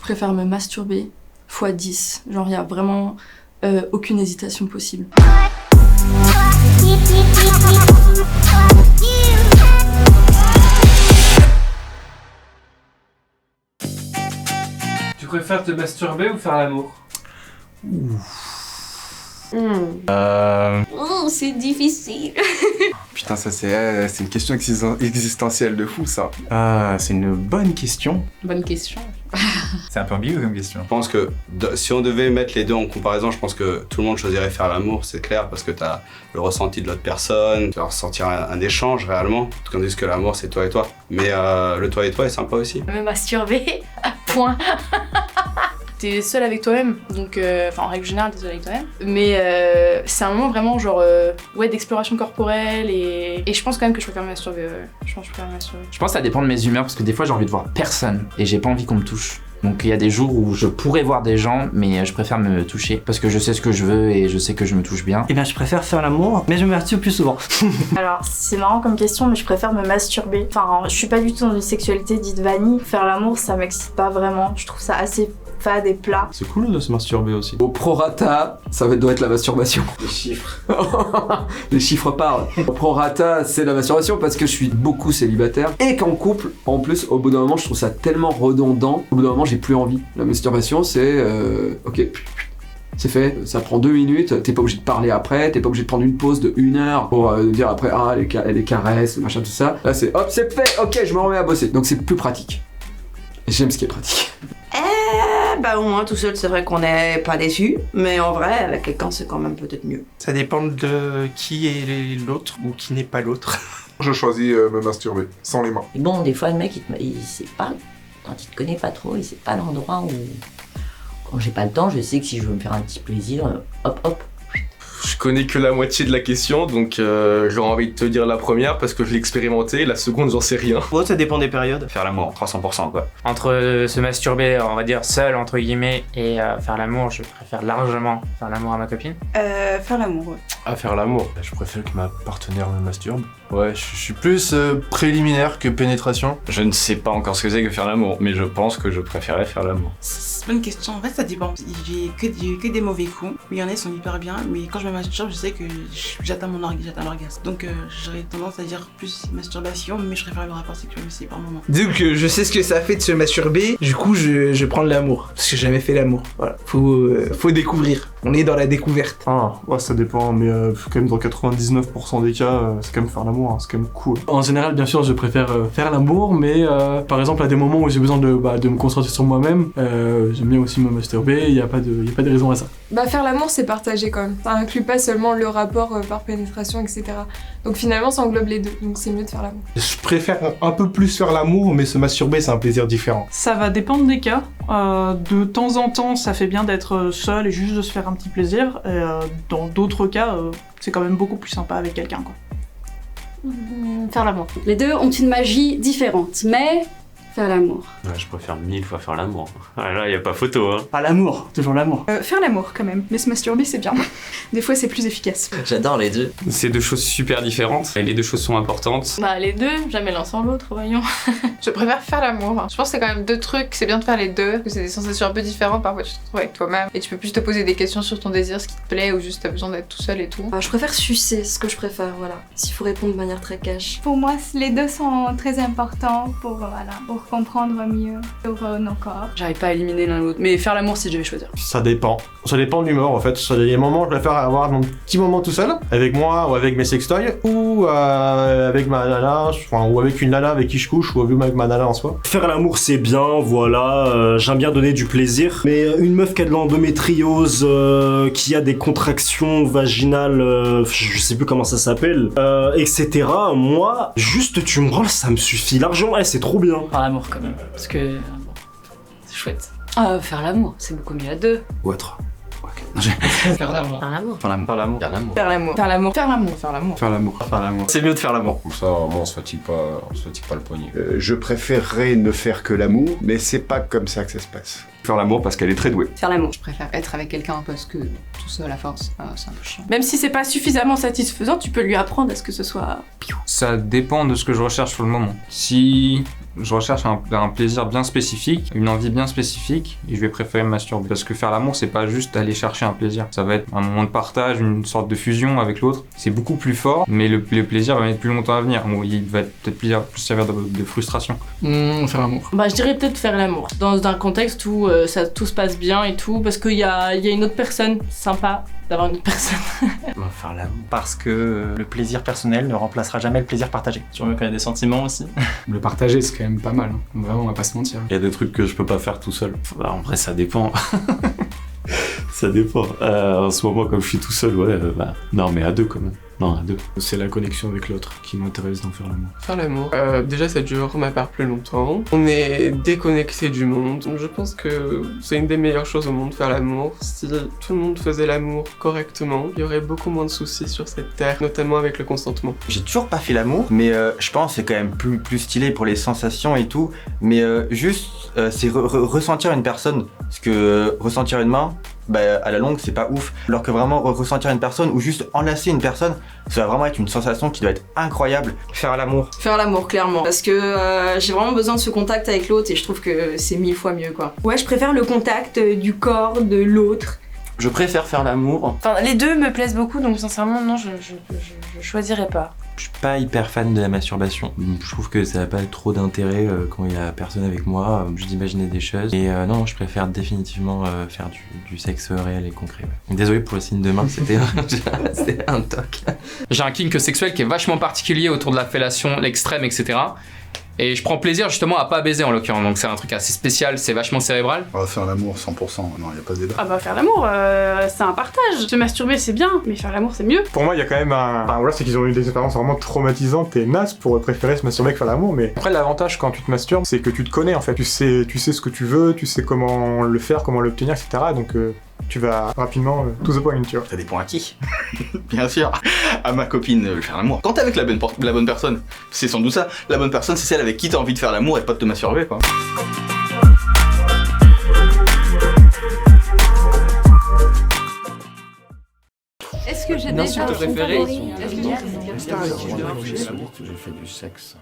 préfère me masturber fois 10. Genre, il y a vraiment aucune hésitation possible. Tu préfères te masturber ou faire l'amour? C'est difficile. Putain, ça c'est une question existentielle de fou, ça. C'est une bonne question. Bonne question. C'est un peu ambigu comme question. Je pense que si on devait mettre les deux en comparaison, je pense que tout le monde choisirait faire l'amour, c'est clair, parce que t'as le ressenti de l'autre personne, tu vas ressentir un échange réellement, tandis que l'amour c'est toi et toi. Mais le toi et toi est sympa aussi. Me masturber, point. T'es seul avec toi-même, donc en règle générale t'es seul avec toi-même. Mais c'est un moment vraiment genre d'exploration corporelle et je pense quand même que je préfère me masturber. Je pense que ça dépend de mes humeurs parce que des fois j'ai envie de voir personne et j'ai pas envie qu'on me touche. Donc il y a des jours où je pourrais voir des gens mais je préfère me toucher parce que je sais ce que je veux et je sais que je me touche bien. Eh bien je préfère faire l'amour mais je me masturbe plus souvent. Alors c'est marrant comme question mais je préfère me masturber. Enfin je suis pas du tout dans une sexualité dite vanille. Faire l'amour ça m'excite pas vraiment. Je trouve ça assez fade et plat. C'est cool de se masturber aussi. Au prorata, doit être la masturbation. Les chiffres. Les chiffres parlent. Au prorata, c'est la masturbation parce que je suis beaucoup célibataire et qu'en couple, en plus, au bout d'un moment, je trouve ça tellement redondant. Au bout d'un moment, j'ai plus envie. La masturbation, c'est ok, c'est fait, ça prend 2 minutes, t'es pas obligé de parler après, t'es pas obligé de prendre une pause de 1 heure pour dire après, les caresses, machin, tout ça. Là, c'est hop, c'est fait, ok, je me remets à bosser. Donc c'est plus pratique. Et j'aime ce qui est pratique. Au moins tout seul c'est vrai qu'on n'est pas déçu, mais en vrai avec quelqu'un c'est quand même peut-être mieux. Ça dépend de qui est l'autre ou qui n'est pas l'autre. Je choisis me masturber, sans les mains. Et bon, des fois le mec il sait pas, quand il te connaît pas trop, il sait pas l'endroit où... Quand j'ai pas le temps, je sais que si je veux me faire un petit plaisir, hop. Je connais que la moitié de la question, donc j'aurais envie de te dire la première parce que je l'ai expérimenté, la seconde j'en sais rien. Ouais, ça dépend des périodes. Faire l'amour, 300% quoi. Entre se masturber, on va dire seul entre guillemets, et faire l'amour, je préfère largement faire l'amour à ma copine. Faire l'amour, ouais. À faire l'amour. Je préfère que ma partenaire me masturbe. Ouais, je suis plus préliminaire que pénétration. Je ne sais pas encore ce que c'est que faire l'amour, mais je pense que je préférais faire l'amour. C'est pas une question, en fait ça dépend. J'ai eu que des mauvais coups, mais il y en a qui sont hyper bien, mais quand je me masturbe, je sais que j'atteins l'orgasme. Donc j'aurais tendance à dire plus masturbation, mais je préfère le rapport sexuel aussi par moment. Disons que je sais ce que ça fait de se masturber, du coup je prends de l'amour, parce que j'ai jamais fait l'amour. Voilà, faut découvrir. On est dans la découverte. Ouais, ça dépend, mais quand même dans 99% des cas, c'est quand même faire l'amour, hein, c'est quand même cool. En général, bien sûr, je préfère faire l'amour, mais par exemple, à des moments où j'ai besoin de me concentrer sur moi-même, j'aime bien aussi me masturber, il y a pas de raison à ça. Faire l'amour, c'est partagé quand même. Ça inclut pas seulement le rapport par pénétration, etc. Donc finalement, ça englobe les deux, donc c'est mieux de faire l'amour. Je préfère un peu plus faire l'amour, mais se masturber, c'est un plaisir différent. Ça va dépendre des cas. De temps en temps, ça fait bien d'être seul et juste de se faire un petit plaisir. Et, dans d'autres cas, c'est quand même beaucoup plus sympa avec quelqu'un, quoi. Faire l'amour. Les deux ont une magie différente, mais faire l'amour. Ouais, je préfère 1000 fois faire l'amour. Ah, là, y a pas photo, hein. Pas l'amour, toujours l'amour. Faire l'amour quand même, mais se masturber c'est bien. Des fois c'est plus efficace. J'adore les deux. C'est deux choses super différentes, et les deux choses sont importantes. Les deux, jamais l'un sans l'autre, voyons. Je préfère faire l'amour. Je pense que c'est quand même deux trucs, c'est bien de faire les deux, parce que c'est des sensations un peu différentes, parfois tu te retrouves avec toi-même, et tu peux plus te poser des questions sur ton désir, ce qui te plaît, ou juste t'as besoin d'être tout seul et tout. Je préfère sucer, ce que je préfère, voilà. S'il faut répondre de manière très cash. Pour moi les deux sont très importants pour comprendre mieux sur nos corps. J'arrive pas à éliminer l'un l'autre, mais faire l'amour si je vais choisir. Ça dépend de l'humeur en fait. Il y a des moments où je préfère avoir mon petit moment tout seul, avec moi ou avec mes sextoys, ou avec ma nana, ou avec une nana avec qui je couche, ou avec ma nana en soi. Faire l'amour c'est bien, voilà, j'aime bien donner du plaisir, mais une meuf qui a de l'endométriose, qui a des contractions vaginales, je sais plus comment ça s'appelle, etc. Moi, juste tu me branles, ça me suffit largement, c'est trop bien. Faire l'amour quand même, parce que c'est chouette. Faire l'amour, c'est beaucoup mieux à deux. Ou à 3. Faire l'amour. Faire l'amour. Faire l'amour. Faire l'amour. Faire l'amour. Faire l'amour. Faire l'amour. Faire l'amour. Faire l'amour. Faire l'amour. Faire l'amour. C'est mieux de faire l'amour. Comme ça, moi, on se fatigue pas le poignet. Je préférerais ne faire que l'amour, mais c'est pas comme ça que ça se passe. Faire l'amour parce qu'elle est très douée. Faire l'amour. Je préfère être avec quelqu'un parce que tout seul à force, c'est un peu chiant. Même si c'est pas suffisamment satisfaisant, tu peux lui apprendre à ce que ce soit... Ça dépend de ce que je recherche sur le moment. Si je recherche un plaisir bien spécifique, une envie bien spécifique, et je vais préférer me masturber. Parce que faire l'amour, c'est pas juste aller chercher un plaisir. Ça va être un moment de partage, une sorte de fusion avec l'autre. C'est beaucoup plus fort, mais le plaisir va mettre plus longtemps à venir. Bon, il va peut-être plus servir de frustration. Faire l'amour. Bah, je dirais peut-être faire l'amour. Dans un contexte où tout se passe bien et tout, parce qu'il y a une autre personne sympa d'avoir une autre personne. Faire l'amour. Parce que le plaisir personnel ne remplacera jamais le plaisir partagé. Surtout quand il y a des sentiments aussi. Le partager, c'est quand même pas mal. Vraiment, on va pas se mentir. Il y a des trucs que je peux pas faire tout seul. Bah, en vrai, ça dépend. Ça dépend. En ce moment, comme je suis tout seul, ouais, non, mais à deux quand même. Non, à deux. C'est la connexion avec l'autre qui m'intéresse dans faire l'amour. Faire l'amour, déjà ça dure ma part plus longtemps. On est déconnecté du monde. Je pense que c'est une des meilleures choses au monde, faire l'amour. Si tout le monde faisait l'amour correctement, il y aurait beaucoup moins de soucis sur cette terre, notamment avec le consentement. J'ai toujours pas fait l'amour, mais je pense que c'est quand même plus stylé pour les sensations et tout. Mais juste, c'est ressentir une personne. Parce que ressentir une main, à la longue c'est pas ouf, alors que vraiment ressentir une personne ou juste enlacer une personne, ça va vraiment être une sensation qui doit être incroyable. Faire l'amour. Faire l'amour, clairement. Parce que j'ai vraiment besoin de ce contact avec l'autre et je trouve que c'est 1000 fois mieux, quoi. Ouais, je préfère le contact du corps de l'autre. Je préfère faire l'amour. Enfin, les deux me plaisent beaucoup, donc sincèrement, non, je choisirais pas. Je suis pas hyper fan de la masturbation. Je trouve que ça n'a pas trop d'intérêt quand il y a personne avec moi, juste d'imaginer des choses. Et non, je préfère définitivement faire du sexe réel et concret. Ouais. Désolé pour le signe de main, c'était un toc. J'ai un kink sexuel qui est vachement particulier autour de la fellation, l'extrême, etc. Et je prends plaisir justement à pas baiser en l'occurrence, donc c'est un truc assez spécial, c'est vachement cérébral. On va faire l'amour 100%, non, y a pas de débat. Ah bah faire l'amour, c'est un partage. Se masturber c'est bien, mais faire l'amour c'est mieux. Pour moi, il y a quand même voilà, c'est qu'ils ont eu des expériences vraiment traumatisantes et nasses pour préférer se masturber que faire l'amour. Mais après, l'avantage quand tu te masturbes, c'est que tu te connais en fait. Tu sais ce que tu veux, tu sais comment le faire, comment l'obtenir, etc. Donc tu vas rapidement to the point, tu vois. Ça dépend à qui. Bien sûr, à ma copine faire l'amour. Quand t'es avec la bonne personne, c'est sans doute ça. La bonne personne, c'est celle avec qui t'as envie de faire l'amour et pas de te masturber, quoi. Est-ce que j'ai déjà un préféré? J'ai fait du sexe.